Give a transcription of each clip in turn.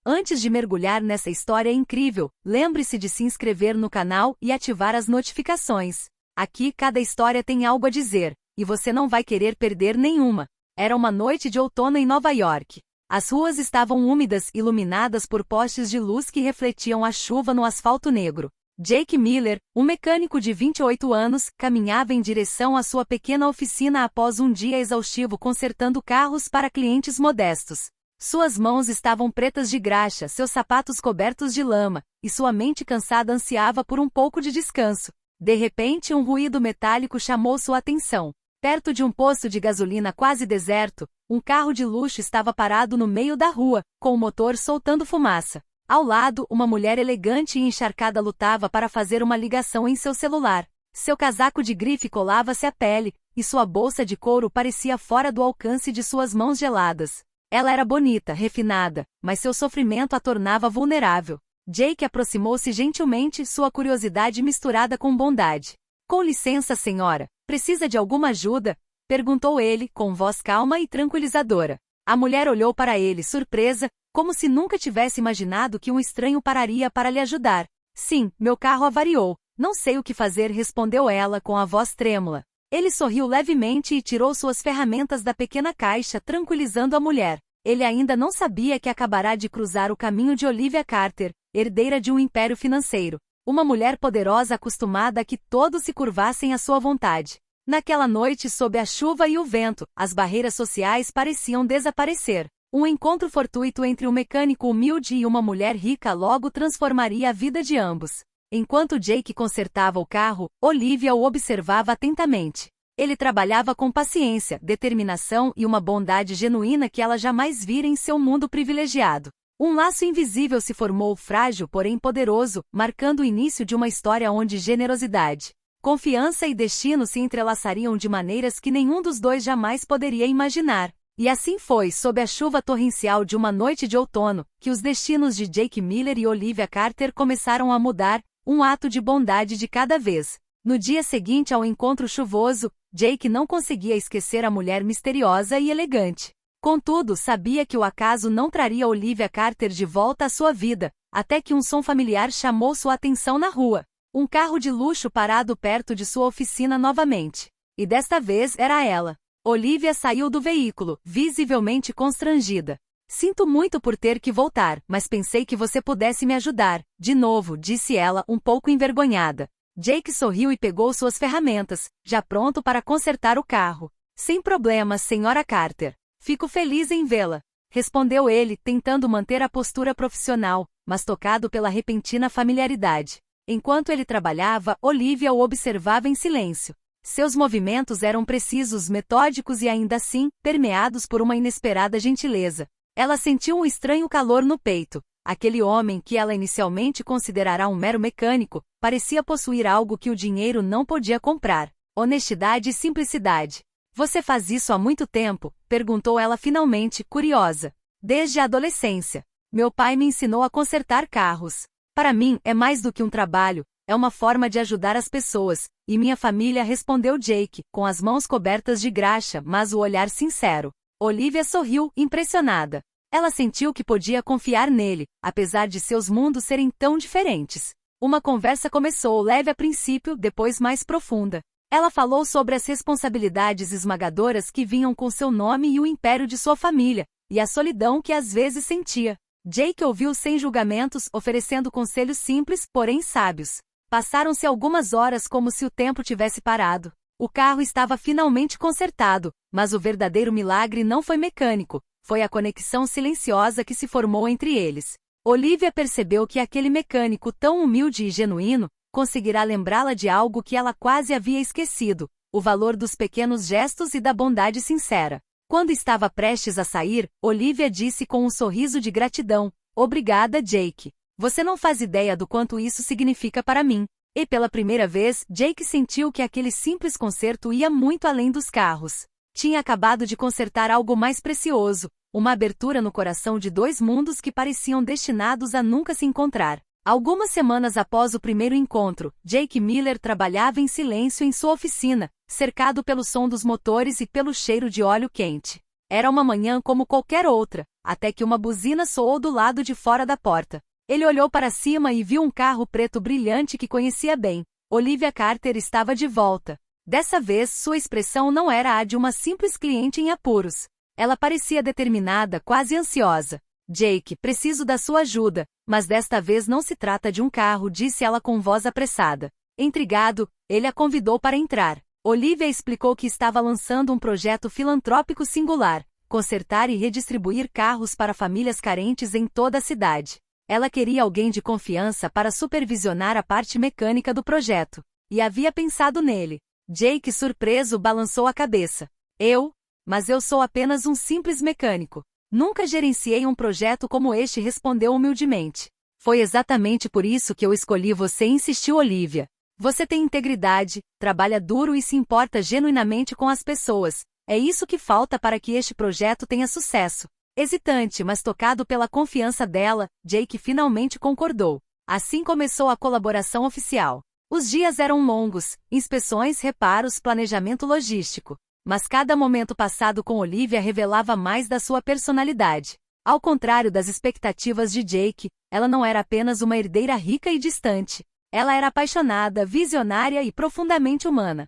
Antes de mergulhar nessa história incrível, lembre-se de se inscrever no canal e ativar as notificações. Aqui cada história tem algo a dizer, e você não vai querer perder nenhuma. Era uma noite de outono em Nova York. As ruas estavam úmidas, iluminadas por postes de luz que refletiam a chuva no asfalto negro. Jake Miller, um mecânico de 28 anos, caminhava em direção à sua pequena oficina após um dia exaustivo consertando carros para clientes modestos. Suas mãos estavam pretas de graxa, seus sapatos cobertos de lama, e sua mente cansada ansiava por um pouco de descanso. De repente, um ruído metálico chamou sua atenção. Perto de um posto de gasolina quase deserto, um carro de luxo estava parado no meio da rua, com o motor soltando fumaça. Ao lado, uma mulher elegante e encharcada lutava para fazer uma ligação em seu celular. Seu casaco de grife colava-se à pele, e sua bolsa de couro parecia fora do alcance de suas mãos geladas. Ela era bonita, refinada, mas seu sofrimento a tornava vulnerável. Jake aproximou-se gentilmente, sua curiosidade misturada com bondade. Com licença, senhora, precisa de alguma ajuda? Perguntou ele, com voz calma e tranquilizadora. A mulher olhou para ele, surpresa, como se nunca tivesse imaginado que um estranho pararia para lhe ajudar. Sim, meu carro avariou. Não sei o que fazer, respondeu ela com a voz trêmula. Ele sorriu levemente e tirou suas ferramentas da pequena caixa, tranquilizando a mulher. Ele ainda não sabia que acabará de cruzar o caminho de Olivia Carter, herdeira de um império financeiro. Uma mulher poderosa acostumada a que todos se curvassem à sua vontade. Naquela noite, sob a chuva e o vento, as barreiras sociais pareciam desaparecer. Um encontro fortuito entre um mecânico humilde e uma mulher rica logo transformaria a vida de ambos. Enquanto Jake consertava o carro, Olivia o observava atentamente. Ele trabalhava com paciência, determinação e uma bondade genuína que ela jamais vira em seu mundo privilegiado. Um laço invisível se formou, frágil porém poderoso, marcando o início de uma história onde generosidade, confiança e destino se entrelaçariam de maneiras que nenhum dos dois jamais poderia imaginar. E assim foi, sob a chuva torrencial de uma noite de outono, que os destinos de Jake Miller e Olivia Carter começaram a mudar, um ato de bondade de cada vez. No dia seguinte ao encontro chuvoso, Jake não conseguia esquecer a mulher misteriosa e elegante. Contudo, sabia que o acaso não traria Olivia Carter de volta à sua vida, até que um som familiar chamou sua atenção na rua. Um carro de luxo parado perto de sua oficina novamente. E desta vez era ela. Olivia saiu do veículo, visivelmente constrangida. Sinto muito por ter que voltar, mas pensei que você pudesse me ajudar. De novo, disse ela, um pouco envergonhada. Jake sorriu e pegou suas ferramentas, já pronto para consertar o carro. Sem problemas, senhora Carter. Fico feliz em vê-la, respondeu ele, tentando manter a postura profissional, mas tocado pela repentina familiaridade. Enquanto ele trabalhava, Olivia o observava em silêncio. Seus movimentos eram precisos, metódicos e ainda assim, permeados por uma inesperada gentileza. Ela sentiu um estranho calor no peito. Aquele homem, que ela inicialmente considerará um mero mecânico, parecia possuir algo que o dinheiro não podia comprar: honestidade e simplicidade. Você faz isso há muito tempo? Perguntou ela finalmente, curiosa. Desde a adolescência. Meu pai me ensinou a consertar carros. Para mim, é mais do que um trabalho, é uma forma de ajudar as pessoas, e minha família, respondeu Jake, com as mãos cobertas de graxa, mas o olhar sincero. Olivia sorriu, impressionada. Ela sentiu que podia confiar nele, apesar de seus mundos serem tão diferentes. Uma conversa começou, leve a princípio, depois mais profunda. Ela falou sobre as responsabilidades esmagadoras que vinham com seu nome e o império de sua família, e a solidão que às vezes sentia. Jake ouviu sem julgamentos, oferecendo conselhos simples, porém sábios. Passaram-se algumas horas como se o tempo tivesse parado. O carro estava finalmente consertado, mas o verdadeiro milagre não foi mecânico, foi a conexão silenciosa que se formou entre eles. Olivia percebeu que aquele mecânico tão humilde e genuíno conseguirá lembrá-la de algo que ela quase havia esquecido: o valor dos pequenos gestos e da bondade sincera. Quando estava prestes a sair, Olivia disse com um sorriso de gratidão: obrigada, Jake. Você não faz ideia do quanto isso significa para mim. E pela primeira vez, Jake sentiu que aquele simples conserto ia muito além dos carros. Tinha acabado de consertar algo mais precioso, uma abertura no coração de dois mundos que pareciam destinados a nunca se encontrar. Algumas semanas após o primeiro encontro, Jake Miller trabalhava em silêncio em sua oficina, cercado pelo som dos motores e pelo cheiro de óleo quente. Era uma manhã como qualquer outra. até que uma buzina soou do lado de fora da porta. Ele olhou para cima e viu um carro preto brilhante que conhecia bem. Olivia Carter estava de volta. Dessa vez, sua expressão não era a de uma simples cliente em apuros. Ela parecia determinada, quase ansiosa. Jake, preciso da sua ajuda, mas desta vez não se trata de um carro, disse ela com voz apressada. Intrigado, ele a convidou para entrar. Olivia explicou que estava lançando um projeto filantrópico singular, consertar e redistribuir carros para famílias carentes em toda a cidade. Ela queria alguém de confiança para supervisionar a parte mecânica do projeto, e havia pensado nele. Jake, surpreso, balançou a cabeça. Mas eu sou apenas um simples mecânico. Nunca gerenciei um projeto como este, respondeu humildemente. Foi exatamente por isso que eu escolhi você, insistiu Olivia. Você tem integridade, trabalha duro e se importa genuinamente com as pessoas. É isso que falta para que este projeto tenha sucesso. Hesitante, mas tocado pela confiança dela, Jake finalmente concordou. Assim começou a colaboração oficial. Os dias eram longos, inspeções, reparos, planejamento logístico. Mas cada momento passado com Olivia revelava mais da sua personalidade. Ao contrário das expectativas de Jake, ela não era apenas uma herdeira rica e distante. Ela era apaixonada, visionária e profundamente humana.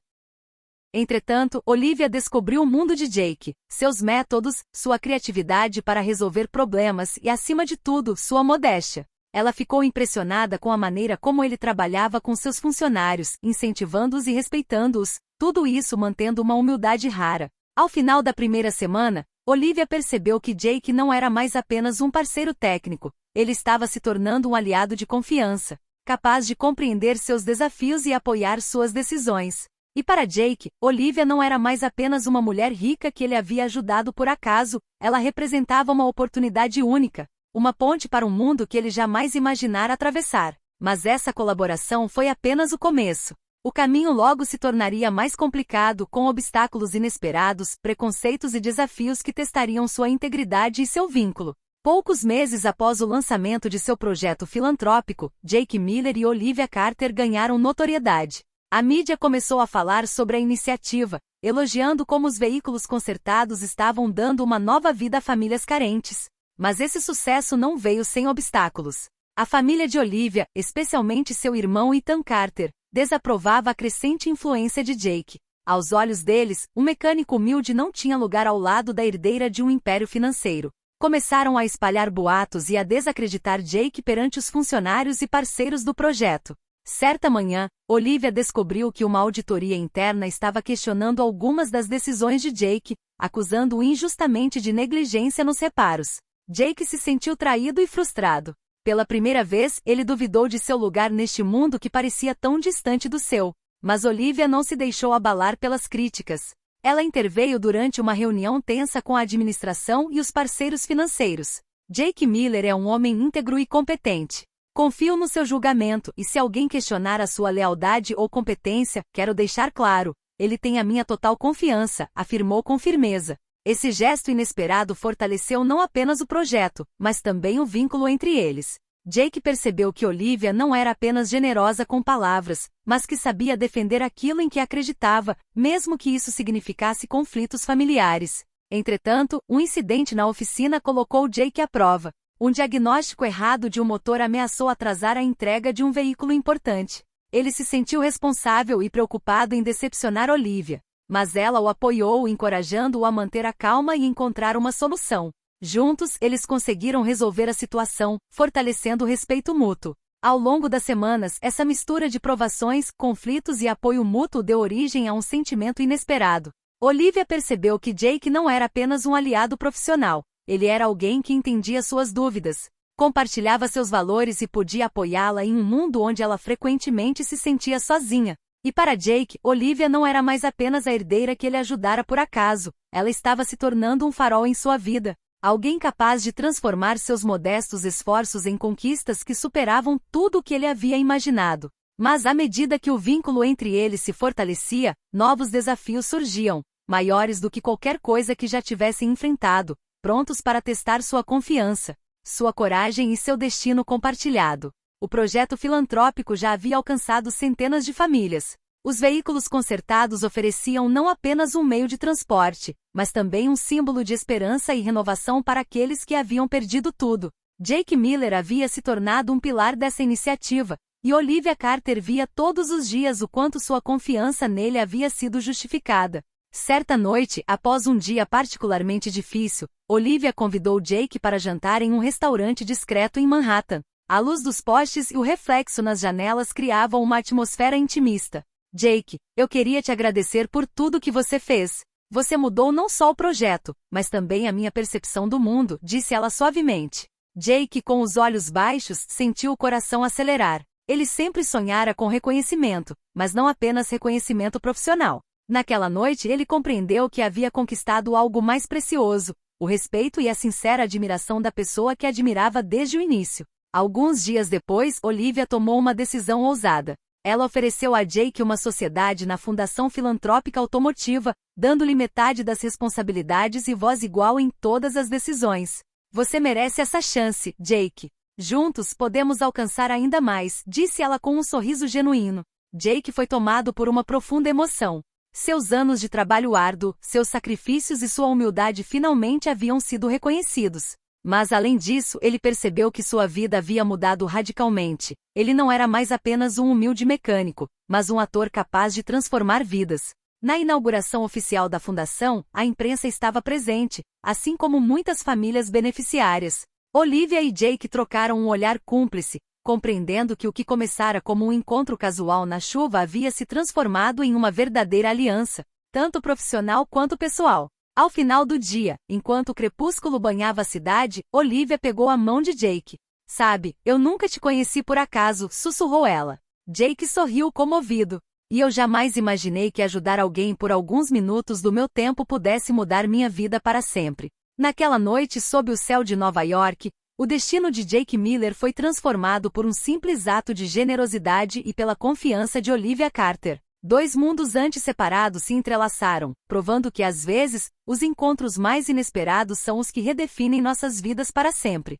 Entretanto, Olivia descobriu o mundo de Jake, seus métodos, sua criatividade para resolver problemas e, acima de tudo, sua modéstia. Ela ficou impressionada com a maneira como ele trabalhava com seus funcionários, incentivando-os e respeitando-os, tudo isso mantendo uma humildade rara. Ao final da primeira semana, Olivia percebeu que Jake não era mais apenas um parceiro técnico, ele estava se tornando um aliado de confiança, capaz de compreender seus desafios e apoiar suas decisões. E para Jake, Olivia não era mais apenas uma mulher rica que ele havia ajudado por acaso, ela representava uma oportunidade única. Uma ponte para um mundo que ele jamais imaginara atravessar. Mas essa colaboração foi apenas o começo. O caminho logo se tornaria mais complicado, com obstáculos inesperados, preconceitos e desafios que testariam sua integridade e seu vínculo. Poucos meses após o lançamento de seu projeto filantrópico, Jake Miller e Olivia Carter ganharam notoriedade. A mídia começou a falar sobre a iniciativa, elogiando como os veículos consertados estavam dando uma nova vida a famílias carentes. Mas esse sucesso não veio sem obstáculos. A família de Olivia, especialmente seu irmão Ethan Carter, desaprovava a crescente influência de Jake. Aos olhos deles, um mecânico humilde não tinha lugar ao lado da herdeira de um império financeiro. Começaram a espalhar boatos e a desacreditar Jake perante os funcionários e parceiros do projeto. Certa manhã, Olivia descobriu que uma auditoria interna estava questionando algumas das decisões de Jake, acusando-o injustamente de negligência nos reparos. Jake se sentiu traído e frustrado. Pela primeira vez, ele duvidou de seu lugar neste mundo que parecia tão distante do seu. Mas Olivia não se deixou abalar pelas críticas. Ela interveio durante uma reunião tensa com a administração e os parceiros financeiros. Jake Miller é um homem íntegro e competente. Confio no seu julgamento e se alguém questionar a sua lealdade ou competência, quero deixar claro, ele tem a minha total confiança, afirmou com firmeza. Esse gesto inesperado fortaleceu não apenas o projeto, mas também o vínculo entre eles. Jake percebeu que Olivia não era apenas generosa com palavras, mas que sabia defender aquilo em que acreditava, mesmo que isso significasse conflitos familiares. Entretanto, um incidente na oficina colocou Jake à prova. Um diagnóstico errado de um motor ameaçou atrasar a entrega de um veículo importante. Ele se sentiu responsável e preocupado em decepcionar Olivia. Mas ela o apoiou, encorajando-o a manter a calma e encontrar uma solução. Juntos, eles conseguiram resolver a situação, fortalecendo o respeito mútuo. Ao longo das semanas, essa mistura de provações, conflitos e apoio mútuo deu origem a um sentimento inesperado. Olivia percebeu que Jake não era apenas um aliado profissional, ele era alguém que entendia suas dúvidas, compartilhava seus valores e podia apoiá-la em um mundo onde ela frequentemente se sentia sozinha. E para Jake, Olivia não era mais apenas a herdeira que ele ajudara por acaso, ela estava se tornando um farol em sua vida, alguém capaz de transformar seus modestos esforços em conquistas que superavam tudo o que ele havia imaginado. Mas à medida que o vínculo entre eles se fortalecia, novos desafios surgiam, maiores do que qualquer coisa que já tivessem enfrentado, prontos para testar sua confiança, sua coragem e seu destino compartilhado. O projeto filantrópico já havia alcançado centenas de famílias. Os veículos consertados ofereciam não apenas um meio de transporte, mas também um símbolo de esperança e renovação para aqueles que haviam perdido tudo. Jake Miller havia se tornado um pilar dessa iniciativa, e Olivia Carter via todos os dias o quanto sua confiança nele havia sido justificada. Certa noite, após um dia particularmente difícil, Olivia convidou Jake para jantar em um restaurante discreto em Manhattan. A luz dos postes e o reflexo nas janelas criavam uma atmosfera intimista. Jake, eu queria te agradecer por tudo que você fez. Você mudou não só o projeto, mas também a minha percepção do mundo, disse ela suavemente. Jake, com os olhos baixos, sentiu o coração acelerar. Ele sempre sonhara com reconhecimento, mas não apenas reconhecimento profissional. Naquela noite ele compreendeu que havia conquistado algo mais precioso, o respeito e a sincera admiração da pessoa que admirava desde o início. Alguns dias depois, Olivia tomou uma decisão ousada. Ela ofereceu a Jake uma sociedade na Fundação Filantrópica Automotiva, dando-lhe metade das responsabilidades e voz igual em todas as decisões. Você merece essa chance, Jake. Juntos podemos alcançar ainda mais, disse ela com um sorriso genuíno. Jake foi tomado por uma profunda emoção. Seus anos de trabalho árduo, seus sacrifícios e sua humildade finalmente haviam sido reconhecidos. Mas além disso, ele percebeu que sua vida havia mudado radicalmente. Ele não era mais apenas um humilde mecânico, mas um ator capaz de transformar vidas. Na inauguração oficial da fundação, a imprensa estava presente, assim como muitas famílias beneficiárias. Olivia e Jake trocaram um olhar cúmplice, compreendendo que o que começara como um encontro casual na chuva havia se transformado em uma verdadeira aliança, tanto profissional quanto pessoal. Ao final do dia, enquanto o crepúsculo banhava a cidade, Olivia pegou a mão de Jake. Sabe, eu nunca te conheci por acaso, sussurrou ela. Jake sorriu comovido. E eu jamais imaginei que ajudar alguém por alguns minutos do meu tempo pudesse mudar minha vida para sempre. Naquela noite sob o céu de Nova York, o destino de Jake Miller foi transformado por um simples ato de generosidade e pela confiança de Olivia Carter. Dois mundos antes separados se entrelaçaram, provando que às vezes, os encontros mais inesperados são os que redefinem nossas vidas para sempre.